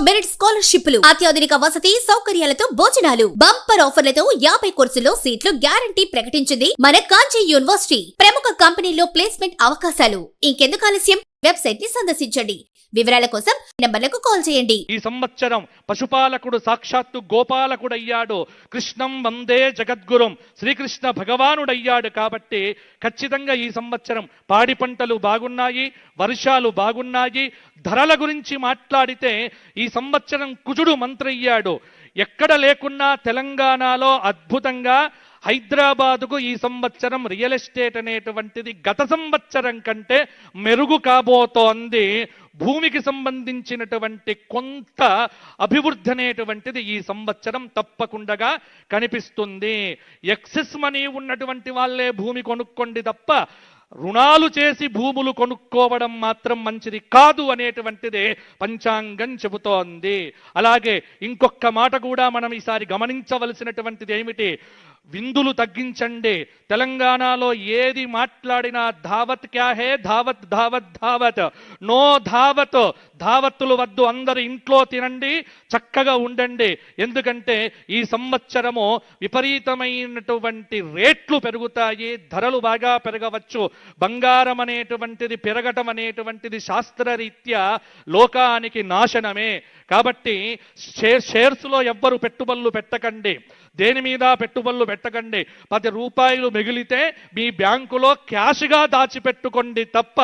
Merit స్కాలర్షిప్లు, అత్యాధునిక వసతి సౌకర్యాలతో భోజనాలు, బంపర్ ఆఫర్లతో 50 కోర్సుల్లో సీట్లు గ్యారంటీ ప్రకటించింది మన కాంచీ యూనివర్సిటీ. ప్రముఖ కంపెనీల్లో ప్లేస్మెంట్ అవకాశాలు. ఇంకెందుకు ఆలస్యం? వెబ్సైట్ ని సందర్శించండి. వివరాల కోసం నంబర్లకు కాల్ చేయండి. ఈ సంవత్సరం పశుపాలకుడు సాక్షాత్తు గోపాలకుడయ్యాడు. కృష్ణం వందే జగద్గురుం, శ్రీకృష్ణ భగవానుడయ్యాడు. కాబట్టి ఖచ్చితంగా ఈ సంవత్సరం పాడి పంటలు బాగున్నాయి, వర్షాలు బాగున్నాయి. ధరల గురించి మాట్లాడితే ఈ సంవత్సరం కుజుడు మంత్రయ్యాడు. ఎక్కడ లేకున్నా తెలంగాణలో అద్భుతంగా హైదరాబాదుకు ఈ సంవత్సరం రియల్ ఎస్టేట్ అనేటువంటిది గత సంవత్సరం కంటే మెరుగు కాబోతోంది. భూమికి సంబంధించినటువంటి కొంత అభివృద్ధి అనేటువంటిది ఈ సంవత్సరం తప్పకుండా కనిపిస్తుంది. ఎక్సెస్ మనీ ఉన్నటువంటి వాళ్ళే భూమి కొనుక్కోండి తప్ప రుణాలు చేసి భూములు కొనుక్కోవడం మాత్రం మంచిది కాదు అనేటువంటిదే పంచాంగం చెబుతోంది. అలాగే ఇంకొక మాట కూడా మనం ఈసారి గమనించవలసినటువంటిది ఏమిటి? విందులు తగ్గించండి. తెలంగాణలో ఏది మాట్లాడినా ధావత్ క్యా హే, ధావత్ ధావత్ ధావత్, నో ధావత్. ధావత్తులు వద్దు, అందరు ఇంట్లో తినండి, చక్కగా ఉండండి. ఎందుకంటే ఈ సంవత్సరము విపరీతమైనటువంటి రేట్లు పెరుగుతాయి, ధరలు బాగా పెరగవచ్చు. బంగారం అనేటువంటిది పెరగటం అనేటువంటిది శాస్త్రరీత్యా లోకానికి నాశనమే. కాబట్టి షేర్స్లో ఎవ్వరు పెట్టుబడులు పెట్టకండి, దేని మీద పెట్టుబడులు పెట్టకండి. 10 రూపాయలు మిగిలితే మీ బ్యాంకులో క్యాష్గా దాచిపెట్టుకోండి తప్ప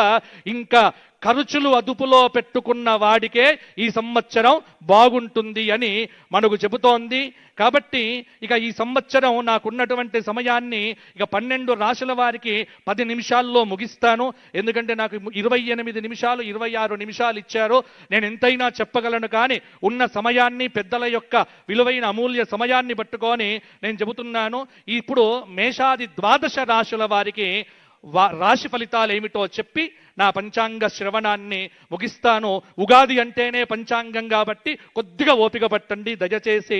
ఇంకా ఖర్చులు అదుపులో పెట్టుకున్న వాడికే ఈ సంవత్సరం బాగుంటుంది అని మనకు చెబుతోంది. కాబట్టి ఇక ఈ సంవత్సరం నాకున్నటువంటి సమయాన్ని ఇక 12 రాశుల వారికి 10 నిమిషాల్లో ముగిస్తాను. ఎందుకంటే నాకు 28 నిమిషాలు 26 నిమిషాలు ఇచ్చారు. నేను ఎంతైనా చెప్పగలను, కానీ ఉన్న సమయాన్ని, పెద్దల యొక్క విలువైన అమూల్య సమయాన్ని పట్టుకొని నేను చెబుతున్నాను. ఇప్పుడు మేషాది 12 రాశుల వారికి రాశి ఫలితాలు ఏమిటో చెప్పి నా పంచాంగ శ్రవణాన్ని ముగిస్తాను. ఉగాది అంటేనే పంచాంగం కాబట్టి కొద్దిగా ఓపిక పట్టండి దయచేసి.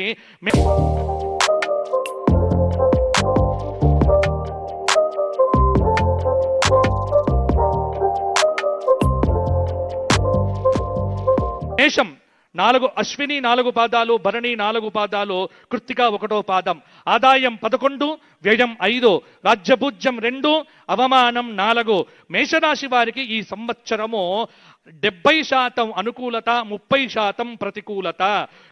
మేషం 4 అశ్విని 4 పాదాలు, భరణి 4 పాదాలు, కృత్తిక 1వ పాదం. ఆదాయం 11, వ్యయం 5, రాజ్యభూజ్యం 2, అవమానం 4. మేషరాశి వారికి ఈ సంవత్సరము 70% అనుకూలత, 30% ప్రతికూలత.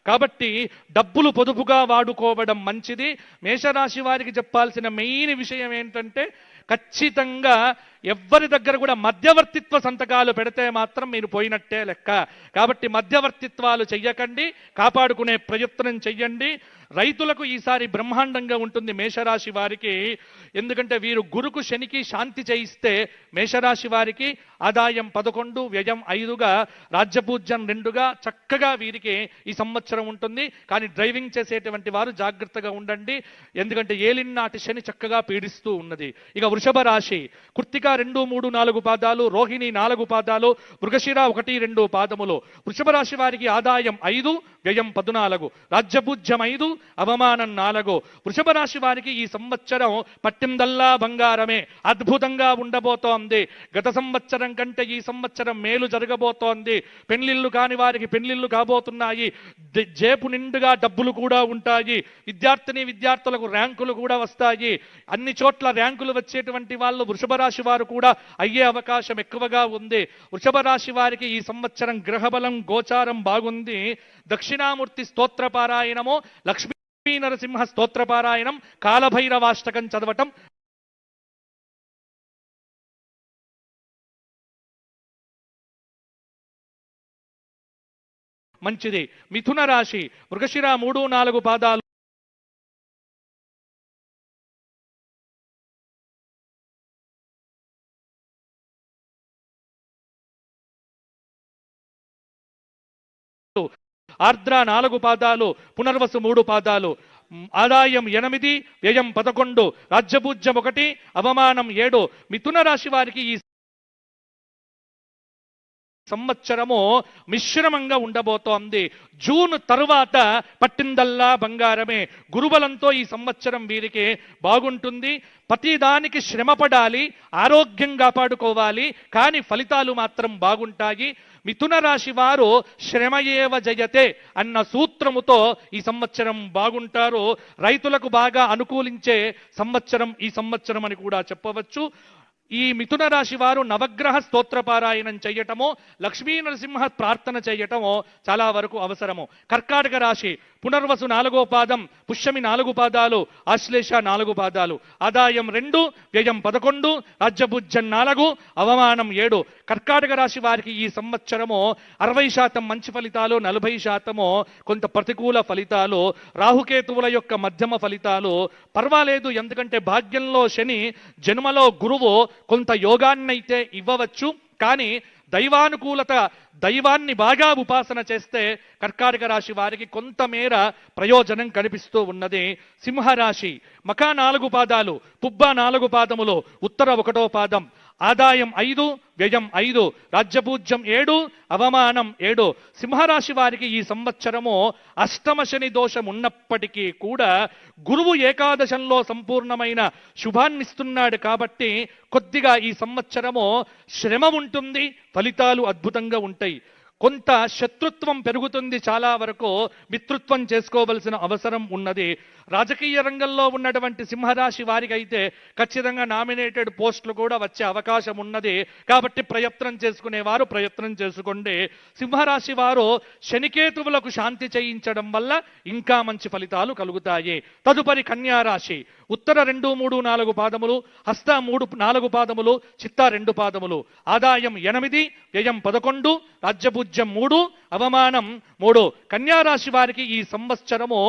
కాబట్టి డబ్బులు పొదుపుగా వాడుకోవడం మంచిది. మేషరాశి వారికి చెప్పాల్సిన మెయిన్ విషయం ఏంటంటే ఖచ్చితంగా ఎవ్వరి దగ్గర కూడా మధ్యవర్తిత్వ సంతకాలు పెడితే మాత్రం మీరు పోయినట్టే లెక్క. కాబట్టి మధ్యవర్తిత్వాలు చెయ్యకండి, కాపాడుకునే ప్రయత్నం చెయ్యండి. రైతులకు ఈసారి బ్రహ్మాండంగా ఉంటుంది మేషరాశి వారికి. ఎందుకంటే వీరు గురుకు శనికి శాంతి చేయిస్తే మేషరాశి వారికి ఆదాయం 11, వ్యయం 5గా, రాజ్యపూజ్యం 2గా చక్కగా వీరికి ఈ సంవత్సరం ఉంటుంది. కానీ డ్రైవింగ్ చేసేటువంటి వారు జాగ్రత్తగా ఉండండి, ఎందుకంటే ఏలినాటి శని చక్కగా పీడిస్తూ ఉన్నది. ఇక వృషభ రాశి కృత్తిక 2, 3, 4 పాదాలు, రోహిణి 4 పాదాలు, మృగశిర 1, 2 పాదములు. వృషభ రాశి వారికి ఆదాయం 5, వ్యయం 14, రాజ్యపూజ్యం 5, అవమానం 4. వృషభ రాశి వారికి ఈ సంవత్సరం పట్టిందల్లా బంగారమే, అద్భుతంగా ఉండబోతోంది. గత సంవత్సరం కంటే ఈ సంవత్సరం మేలు జరగబోతోంది. పెళ్లిళ్ళు కాని వారికి పెళ్లిళ్ళు కాబోతున్నాయి. జేబు నిండుగా డబ్బులు కూడా ఉంటాయి. విద్యార్థులకు ర్యాంకులు కూడా వస్తాయి. అన్ని చోట్ల ర్యాంకులు వచ్చేటువంటి వాళ్ళు వృషభ రాశి వారు కూడా అయ్యే అవకాశం ఎక్కువగా ఉంది. వృషభ రాశి వారికి ఈ సంవత్సరం గ్రహబలం గోచారం బాగుంది. దక్షిణామూర్తి స్తోత్రపారాయణము, లక్ష్మీ నరసింహ స్తోత్రపారాయణం, కాలభైరవాష్టకం చదవటం మంచిది. మిథున రాశి మృగశిర 3, 4 పాదాలు, ఆర్ద్ర 4 పాదాలు, పునర్వసు 3 పాదాలు. ఆదాయం 8, వ్యయం 11, రాజ్యపూజ్యం 1, అవమానం 7. మిథున రాశి వారికి ఈ సంవత్సరము మిశ్రమంగా ఉండబోతోంది. జూన్ తరువాత పట్టిందల్లా బంగారమే. గురుబలంతో ఈ సంవత్సరం వీరికి బాగుంటుంది. ప్రతిదానికి శ్రమ పడాలి, ఆరోగ్యం కాపాడుకోవాలి, కానీ ఫలితాలు మాత్రం బాగుంటాయి. మిథున రాశి వారు శ్రమయేవ జయతే అన్న సూత్రముతో ఈ సంవత్సరం బాగుంటారు. రైతులకు బాగా అనుకూలించే సంవత్సరం ఈ సంవత్సరం అని కూడా చెప్పవచ్చు. ఈ మిథున రాశి వారు నవగ్రహ స్తోత్రపారాయణం చేయటమో, లక్ష్మీ నరసింహ ప్రార్థన చేయటమో చాలా వరకు అవసరము. కర్కాటక రాశి పునర్వసు 4వ పాదం, పుష్యమి 4 పాదాలు, ఆశ్లేష 4 పాదాలు, ఆదాయం 2, వ్యయం 11, రాజ్యభుజ్యం 4, అవమానం 7. కర్కాటక రాశి వారికి ఈ సంవత్సరము 60% మంచి ఫలితాలు, 40% కొంత ప్రతికూల ఫలితాలు, రాహుకేతువుల యొక్క మధ్యమ ఫలితాలు. పర్వాలేదు, ఎందుకంటే భాగ్యంలో శని, జన్మలో గురువు కొంత యోగాన్నైతే ఇవ్వవచ్చు. కానీ దైవానుకూలత, దైవాన్ని బాగా ఉపాసన చేస్తే కర్కాటక రాశి వారికి కొంతమేర ప్రయోజనం కనిపిస్తూ ఉన్నది. సింహరాశి మఖ 4 పాదాలు, పుబ్బ 4 పాదములు, ఉత్తర 1వ పాదం, ఆదాయం 5, వ్యయం 5, రాజ్యపూజ్యం 7, అవమానం 7. సింహరాశి వారికి ఈ సంవత్సరము అష్టమ శని దోషం ఉన్నప్పటికీ కూడా గురువు ఏకాదశంలో సంపూర్ణమైన శుభాన్నిస్తున్నాడు కాబట్టి కొద్దిగా ఈ సంవత్సరము శ్రమ ఉంటుంది, ఫలితాలు అద్భుతంగా ఉంటాయి. కొంత శత్రుత్వం పెరుగుతుంది, చాలా వరకు మిత్రుత్వం చేసుకోవలసిన అవసరం ఉన్నది. రాజకీయ రంగంలో ఉన్నటువంటి సింహరాశి వారికి అయితే ఖచ్చితంగా నామినేటెడ్ పోస్టులు కూడా వచ్చే అవకాశం ఉన్నది. కాబట్టి ప్రయత్నం చేసుకునేవారు ప్రయత్నం చేసుకోండి. సింహరాశి వారు శనికేతువులకు శాంతి చేయించడం వల్ల ఇంకా మంచి ఫలితాలు కలుగుతాయి. తదుపరి కన్యారాశి ఉత్తర 2, 3, 4 పాదములు, హస్త 3, 4 పాదములు, చిత్త 2 పాదములు, ఆదాయం 8, వ్యయం 11, రాజ్యపూజ్యం 3, అవమానం 3. కన్యారాశి వారికి ఈ సంవత్సరము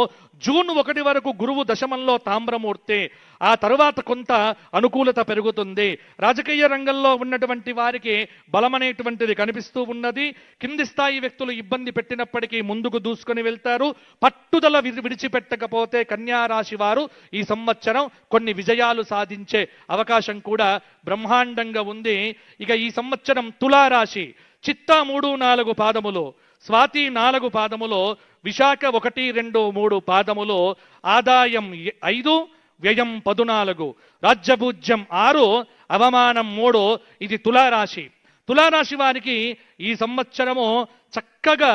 జూన్ 1 వరకు గురువు దశమంలో తామ్రమూర్తి, ఆ తరువాత కొంత అనుకూలత పెరుగుతుంది. రాజకీయ రంగంలో ఉన్నటువంటి వారికి బలమనేటువంటిది కనిపిస్తూ ఉన్నది. కింది స్థాయి వ్యక్తులు ఇబ్బంది పెట్టినప్పటికీ ముందుకు దూసుకొని వెళ్తారు. పట్టుదల విడిచిపెట్టకపోతే కన్యారాశి వారు ఈ సంవత్సరం కొన్ని విజయాలు సాధించే అవకాశం కూడా బ్రహ్మాండంగా ఉంది. ఇక ఈ సంవత్సరం తులారాశి చిత్త 3, 4 పాదములు, స్వాతి 4 పాదములు, విశాఖ 1, 2, 3 పాదములు, ఆదాయం 5, వ్యయం 14, రాజ్యపూజ్యం 6, అవమానం 3. ఇది తులారాశి. తులారాశి వారికి ఈ సంవత్సరము చక్కగా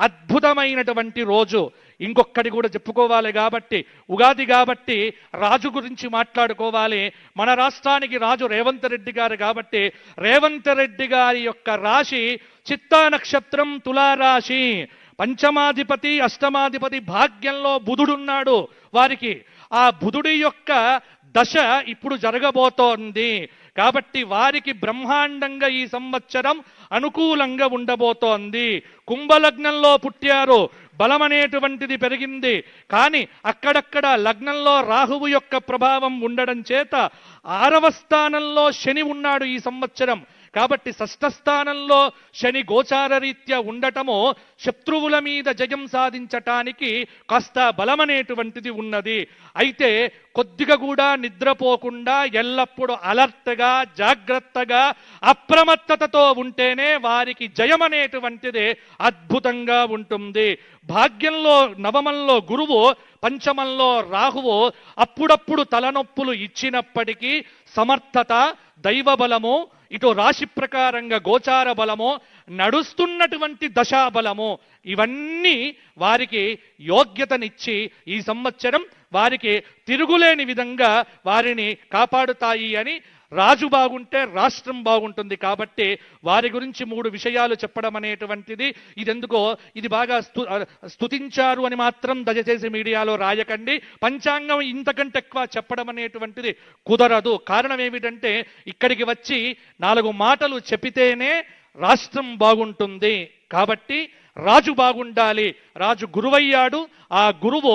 అద్భుతమైనటువంటి రోజు. ఇంకొక్కటి కూడా చెప్పుకోవాలి కాబట్టి, ఉగాది కాబట్టి రాజు గురించి మాట్లాడుకోవాలి. మన రాష్ట్రానికి రాజు రేవంత్ రెడ్డి గారు కాబట్టి రేవంత్ రెడ్డి గారి యొక్క రాశి చిత్తా నక్షత్రం, తులారాశి. పంచమాధిపతి, అష్టమాధిపతి భాగ్యంలో బుధుడున్నాడు వారికి. ఆ బుధుడి యొక్క దశ ఇప్పుడు జరగబోతోంది కాబట్టి వారికి బ్రహ్మాండంగా ఈ సంవత్సరం అనుకూలంగా ఉండబోతోంది. కుంభలగ్నంలో పుట్టారు, బలమనేటువంటిది పెరిగింది. కానీ అక్కడక్కడ లగ్నంలో రాహువు యొక్క ప్రభావం ఉండడం చేత 6వ స్థానంలో శని ఉన్నాడు ఈ సంవత్సరం. కాబట్టి 6స్థ స్థానంలో శని గోచార రీత్యా ఉండటము శత్రువుల మీద జయం సాధించటానికి కాస్త బలమనేటువంటిది ఉన్నది. అయితే కొద్దిగా కూడా నిద్రపోకుండా ఎల్లప్పుడూ అలర్ట్గా, జాగ్రత్తగా, అప్రమత్తతతో ఉంటేనే వారికి జయం అనేటువంటిది అద్భుతంగా ఉంటుంది. భాగ్యంలో నవమంలో గురువు, పంచమంలో రాహువు అప్పుడప్పుడు తలనొప్పులు ఇచ్చినప్పటికీ సమర్థత, దైవ బలము, ఇటు రాశి ప్రకారంగా గోచార బలము, నడుస్తున్నటువంటి దశాబలము, ఇవన్నీ వారికి యోగ్యతనిచ్చి ఈ సంవత్సరం వారికి తిరుగులేని విధంగా వారిని కాపాడుతాయి అని. రాజు బాగుంటే రాష్ట్రం బాగుంటుంది కాబట్టి వారి గురించి 3 విషయాలు చెప్పడం అనేటువంటిది ఇదెందుకో ఇది బాగా స్తుతించారు అని మాత్రం దయచేసి మీడియాలో రాయకండి. పంచాంగం ఇంతకంటే ఎక్కువ చెప్పడం అనేటువంటిది కుదరదు. కారణం ఏమిటంటే ఇక్కడికి వచ్చి 4 మాటలు చెప్పితేనే రాష్ట్రం బాగుంటుంది. కాబట్టి రాజు బాగుండాలి. రాజు గురువయ్యాడు, ఆ గురువు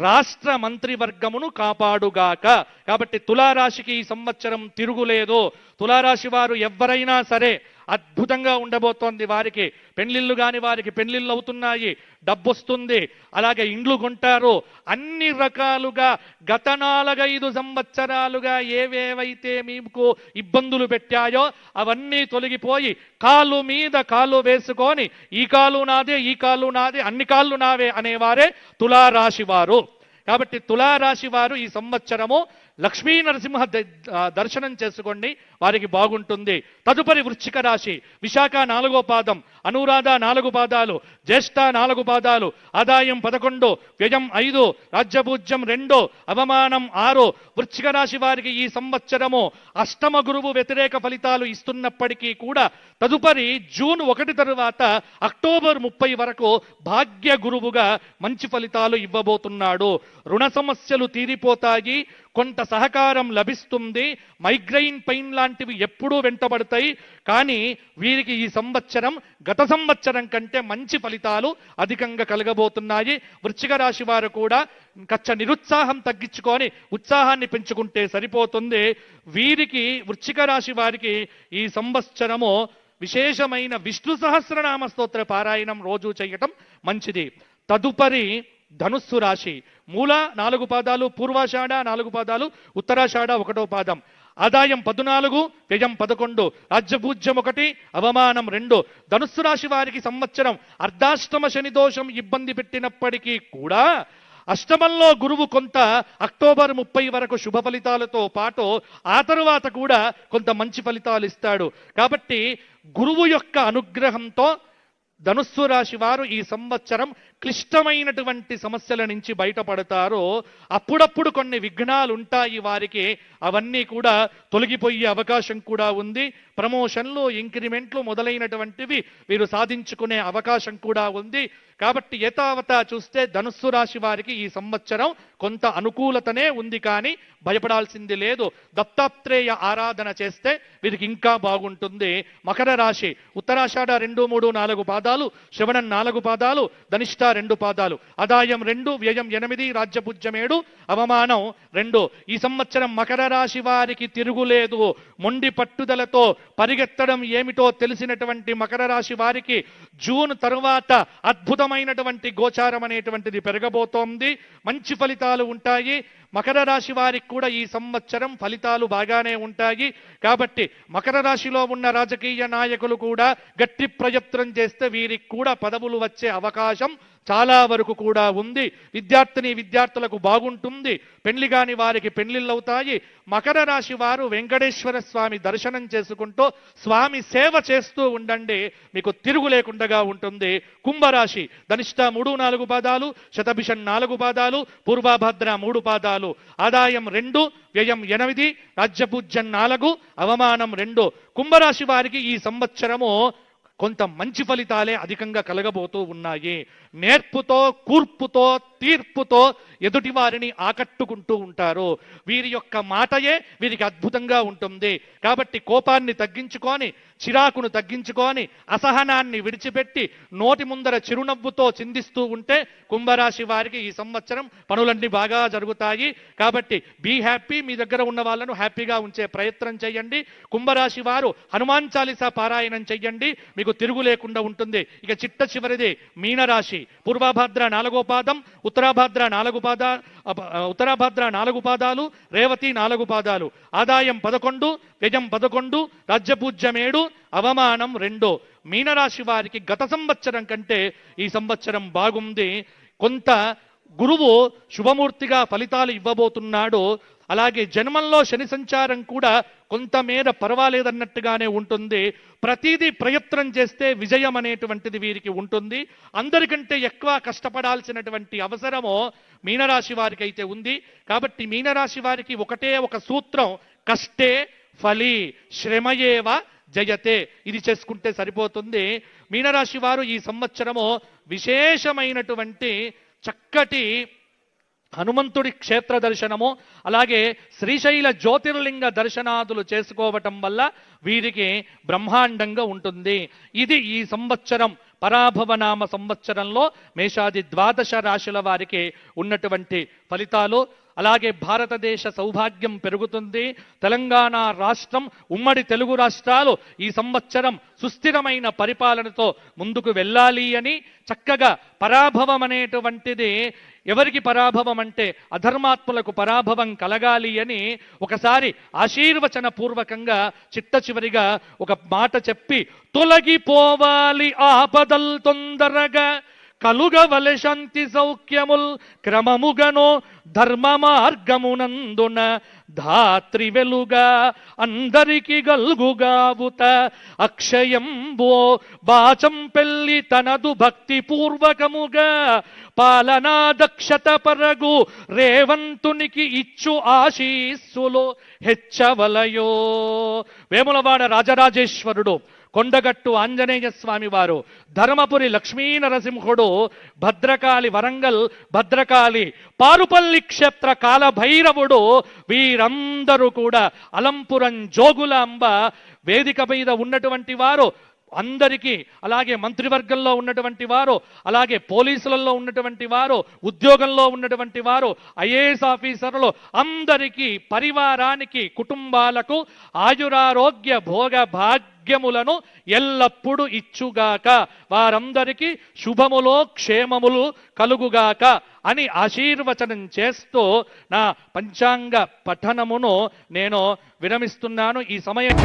రాష్ట్ర మంత్రివర్గమును కాపాడుగాక. కాబట్టి తులారాశికి ఈ సంవత్సరం తిరుగులేదు. తులారాశి వారు ఎవరైనా సరే అద్భుతంగా ఉండబోతోంది. వారికి పెళ్లిళ్ళు కాని వారికి పెళ్లిళ్ళు అవుతున్నాయి, డబ్బు వస్తుంది, అలాగే ఇండ్లు కొంటారు. అన్ని రకాలుగా గత 4-5 సంవత్సరాలుగా ఏవేవైతే మీకు ఇబ్బందులు పెట్టాయో అవన్నీ తొలగిపోయి కాలు మీద కాలు వేసుకొని ఈ కాలు నాదే, ఈ కాలు నాదే, అన్ని కాళ్ళు నావే అనేవారే తులారాశి వారు. కాబట్టి తులారాశి వారు ఈ సంవత్సరము లక్ష్మీ నరసింహ దర్శనం చేసుకోండి, వారికి బాగుంటుంది. తదుపరి వృశ్చిక రాశి, విశాఖ 4వ పాదం, అనురాధ 4 పాదాలు, జ్యేష్ఠ 4 పాదాలు, ఆదాయం 11, వ్యయం 5, రాజ్యపూజ్యం 2, అవమానం 6. వృశ్చిక రాశి వారికి ఈ సంవత్సరము అష్టమ గురువు వ్యతిరేక ఫలితాలు ఇస్తున్నప్పటికీ కూడా తదుపరి జూన్ 1 తరువాత అక్టోబర్ 30 వరకు భాగ్య గురువుగా మంచి ఫలితాలు ఇవ్వబోతున్నాడు. రుణ సమస్యలు తీరిపోతాయి, కొంత సహకారం లభిస్తుంది. మైగ్రెయిన్ పెయిన్ లాంటివి ఎప్పుడూ వెంటబడతాయి. కానీ వీరికి ఈ సంవత్సరం గత సంవత్సరం కంటే మంచి ఫలితాలు అధికంగా కలగబోతున్నాయి. వృశ్చిక రాశి వారు కూడా నిరుత్సాహం తగ్గించుకొని ఉత్సాహాన్ని పెంచుకుంటే సరిపోతుంది. వీరికి వృశ్చిక రాశి వారికి ఈ సంవత్సరము విశేషమైన విష్ణు సహస్రనామ స్తోత్ర పారాయణం రోజు చేయటం మంచిది. తదుపరి ధనుస్సు రాశి, మూల 4 పాదాలు, పూర్వాషాఢ 4 పాదాలు, ఉత్తరాషాఢ 1వ పాదం, ఆదాయం 14, వ్యయం 11, రాజ్యపూజ్యం 1, అవమానం 2. ధనుస్సు రాశి వారికి సంవత్సరం అర్ధాష్టమ శని దోషం ఇబ్బంది పెట్టినప్పటికీ కూడా అష్టమంలో గురువు కొంత అక్టోబర్ 30 వరకు శుభ ఫలితాలతో పాటు ఆ తరువాత కూడా కొంత మంచి ఫలితాలు ఇస్తాడు. కాబట్టి గురువు యొక్క అనుగ్రహంతో ధనుస్సు రాశి వారు ఈ సంవత్సరం క్లిష్టమైనటువంటి సమస్యల నుంచి బయటపడతారు. అప్పుడప్పుడు కొన్ని విఘ్నాలు ఉంటాయి వారికి, అవన్నీ కూడా తొలగిపోయే అవకాశం కూడా ఉంది. ప్రమోషన్లు, ఇంక్రిమెంట్లు మొదలైనటువంటివి వీరు సాధించుకునే అవకాశం కూడా ఉంది. కాబట్టి యథావత చూస్తే ధనుస్సు రాశి వారికి ఈ సంవత్సరం కొంత అనుకూలతనే ఉంది, కానీ భయపడాల్సింది లేదు. దత్తాత్రేయ ఆరాధన చేస్తే వీరికి ఇంకా బాగుంటుంది. మకర రాశి, ఉత్తరాషాఢ 2, 3, 4 పాదాలు, శ్రవణం 4 పాదాలు, ధనిష్ట 2 పాదాలు, ఆదాయం 2, వ్యయం 8, రాజ్యపూజ్యం 7, అవమానం 2. ఈ సంవత్సరం మకర రాశి వారికి తిరుగులేదు. మొండి పట్టుదలతో పరిగెత్తడం ఏమిటో తెలిసినటువంటి మకర రాశి వారికి జూన్ తరువాత అద్భుతమైనటువంటి గోచారం అనేటువంటిది పెరగబోతోంది. మంచి ఫలితాలు ఉంటాయి. మకర రాశి వారికి కూడా ఈ సంవత్సరం ఫలితాలు బాగానే ఉంటాయి. కాబట్టి మకర రాశిలో ఉన్న రాజకీయ నాయకులు కూడా గట్టి ప్రయత్నం చేస్తే వీరికి కూడా పదవులు వచ్చే అవకాశం చాలా వరకు కూడా ఉంది. విద్యార్థులకు బాగుంటుంది. పెళ్లి కాని వారికి పెళ్లిళ్ళు అవుతాయి. మకర రాశి వారు వెంకటేశ్వర స్వామి దర్శనం చేసుకుంటూ స్వామి సేవ చేస్తూ ఉండండి, మీకు తిరుగు లేకుండా ఉంటుంది. కుంభరాశి, ధనిష్ట 3, 4 పాదాలు, శతభిషం 4 పాదాలు, పూర్వభద్ర 3 పాదాలు, ఆదాయం 2, వ్యయం 8, రాజ్యపూజ్యం 4, అవమానం 2. కుంభరాశి వారికి ఈ సంవత్సరము కొంత మంచి ఫలితాలే అధికంగా కలగబోతూ ఉన్నాయి. నేర్పుతో, కూర్పుతో, తీర్పుతో ఎదుటి వారిని ఆకట్టుకుంటూ ఉంటారు. వీరి యొక్క మాటయే వీరికి అద్భుతంగా ఉంటుంది. కాబట్టి కోపాన్ని తగ్గించుకొని, చిరాకును తగ్గించుకొని, అసహనాన్ని విడిచిపెట్టి నోటి ముందర చిరునవ్వుతో చిందిస్తూ ఉంటే కుంభరాశి వారికి ఈ సంవత్సరం పనులన్నీ బాగా జరుగుతాయి. కాబట్టి బీ హ్యాపీ. మీ దగ్గర ఉన్న వాళ్ళను హ్యాపీగా ఉంచే ప్రయత్నం చేయండి. కుంభరాశి వారు హనుమాన్ చాలీసా పారాయణం చెయ్యండి, మీకు తిరుగు లేకుండా ఉంటుంది. ఇక చిట్ట చివరిది మీనరాశి, పూర్వభద్ర 4వ పాదం, ఉత్తరాభద్ర 4 పాదాలు, రేవతి 4 పాదాలు, ఆదాయం 11, వ్యయం 11, రాజ్యపూజ్యం 7, అవమానం 2. మీనరాశి వారికి గత సంవత్సరం కంటే ఈ సంవత్సరం బాగుంది. కొంత గురువు శుభమూర్తిగా ఫలితాలు ఇవ్వబోతున్నాడు. అలాగే జన్మంలో శని సంచారం కూడా కొంతమేర పర్వాలేదన్నట్టుగానే ఉంటుంది. ప్రతిదీ ప్రయత్నం చేస్తే విజయం అనేటువంటిది వీరికి ఉంటుంది. అందరికంటే ఎక్కువ కష్టపడాల్సినటువంటి అవసరము మీనరాశి వారికి అయితే ఉంది. కాబట్టి మీనరాశి వారికి ఒకటే ఒక సూత్రం, కష్టే ఫలి శ్రమయేవ జయతే. ఇది చేసుకుంటే సరిపోతుంది. మీనరాశి వారు ఈ సంవత్సరము విశేషమైనటువంటి చక్కటి హనుమంతుడి క్షేత్ర దర్శనము, అలాగే శ్రీశైల జ్యోతిర్లింగ దర్శనాదులు చేసుకోవటం వల్ల వీరికి బ్రహ్మాండంగా ఉంటుంది. ఇది ఈ సంవత్సరం పరాభవనామ సంవత్సరంలో మేషాది 12 రాశుల వారికి ఉన్నటువంటి ఫలితాలు. అలాగే భారతదేశ సౌభాగ్యం పెరుగుతుంది. తెలంగాణ రాష్ట్రం, ఉమ్మడి తెలుగు రాష్ట్రాలు ఈ సంవత్సరం సుస్థిరమైన పరిపాలనతో ముందుకు వెళ్ళాలి అని, చక్కగా పరాభవం అనేటువంటిది ఎవరికి పరాభవం అంటే అధర్మాత్ములకు పరాభవం కలగాలి అని ఒకసారి ఆశీర్వచన పూర్వకంగా చిట్ట చివరిగా ఒక మాట చెప్పి, తొలగిపోవాలి ఆపదల్ తొందరగా కలుగవలె శాంతి సౌఖ్యముల్ క్రమముగను ధర్మ మార్గమునందున ధాత్రి వెలుగా అందరికి గల్గుగావుత అక్షయంబో బాచం పెళ్లి తనదు భక్తి పూర్వకముగా పాలనా దక్షత పరగు రేవంతునికి ఇచ్చు ఆశీస్సులు హెచ్చవలయో. వేములవాడ రాజరాజేశ్వరుడు, కొండగట్టు ఆంజనేయ స్వామి వారు, ధర్మపురి లక్ష్మీ నరసింహుడు, భద్రకాళి వరంగల్ భద్రకాళి, పారుపల్లి క్షేత్ర కాలభైరవుడు, వీరందరూ కూడా అలంపురం జోగులాంబ వేదిక మీద ఉన్నటువంటి వారు అందరికీ, అలాగే మంత్రివర్గంలో ఉన్నటువంటి వారు, అలాగే పోలీసులలో ఉన్నటువంటి వారు, ఉద్యోగంలో ఉన్నటువంటి వారు, ఐఏఎస్ ఆఫీసర్లు అందరికీ, పరివారానికి, కుటుంబాలకు ఆయురారోగ్య భోగ భాగ్యములను ఎల్లప్పుడూ ఇచ్చుగాక, వారందరికీ శుభములో క్షేమములు కలుగుగాక అని ఆశీర్వచనం చేస్తూ నా పంచాంగ పఠనమును నేను విరమిస్తున్నాను. ఈ సమయం